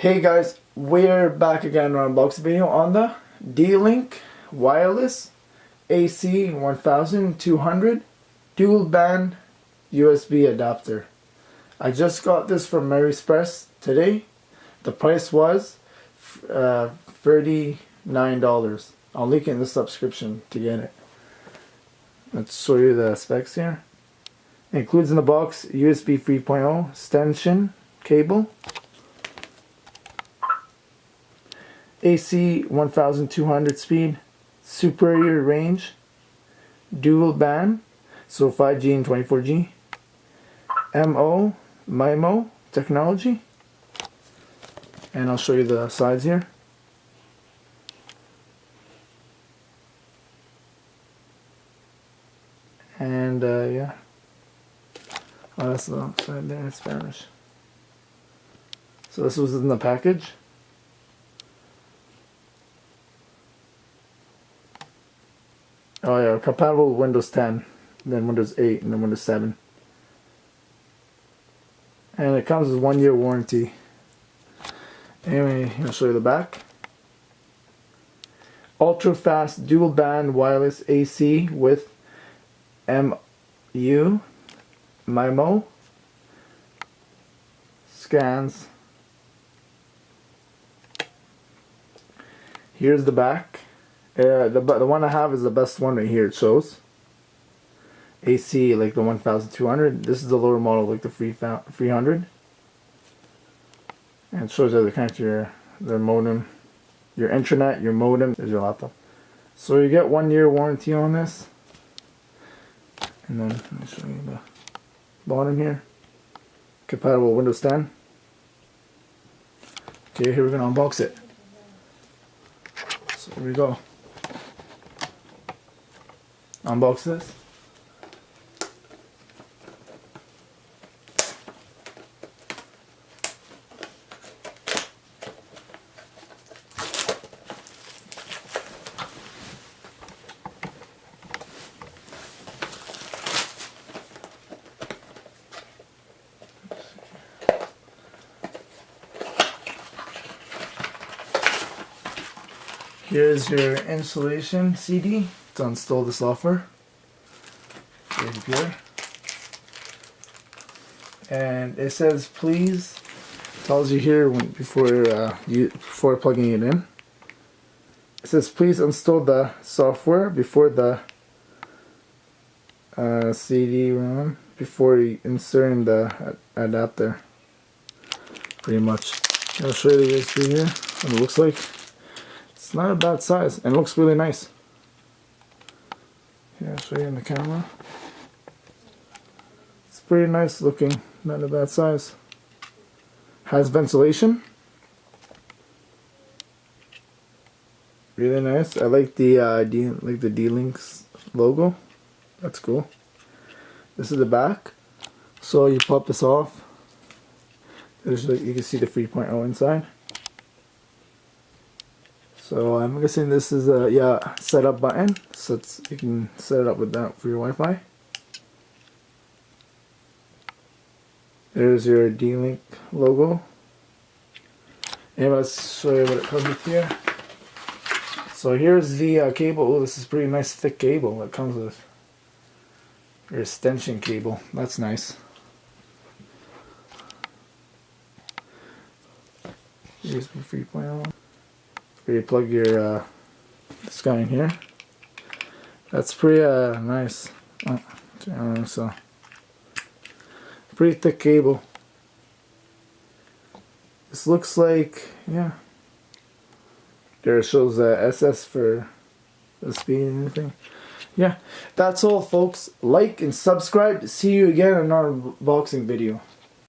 Hey guys, we're back again on an unboxing video on the D-Link wireless AC1200 dual band USB adapter. I just got this from AliExpress today. The price was $39. I'll link it in the subscription to get it. Let's show you the specs here. It includes in the box USB 3.0 extension cable, AC 1200 speed, superior range, dual band, so 5G and 24G, MIMO technology, and I'll show you the sides here. And yeah, oh, that's the side there in Spanish. So this was in the package. Oh yeah, compatible with Windows 10, then Windows 8, and then Windows 7. And it comes with 1 year warranty. Anyway, I'll show you the back. Ultra fast dual band wireless AC with MIMO scans. Here's the back. The one I have is the best one right here. It shows AC like the 1200. This is the lower model, like the 300. And it shows how to connect your modem, your intranet, your modem. There's your laptop. So you get 1 year warranty on this. And then let me show you the bottom here. Compatible with Windows 10. Okay, here we're gonna unbox it. So here we go. Unbox this. Here's your installation CD to install the software for your computer. And it says please, tells you here before plugging it in. It says please install the software before the CD-ROM before inserting the adapter. Pretty much. I'll show you the USB here, what it looks like. It's not a bad size and it looks really nice. Yeah, I'll show you in the camera. It's pretty nice looking, not a bad size. Has ventilation. Really nice. I like the D-Link's logo. That's cool. This is the back. So you pop this off. There's you can see the 3.0 inside. So I'm guessing this is a setup button, so you can set it up with that for your Wi-Fi. There's your D-Link logo. And let's show you what it comes with here. So here's the cable. Oh, this is pretty nice thick cable that comes with your extension cable. That's nice. USB 3.0. Where you plug your this guy in here. That's pretty nice. Oh, so pretty thick cable. This looks like, yeah. There it shows SS for the speed and everything. Yeah, that's all folks. Like and subscribe. See you again in our unboxing video.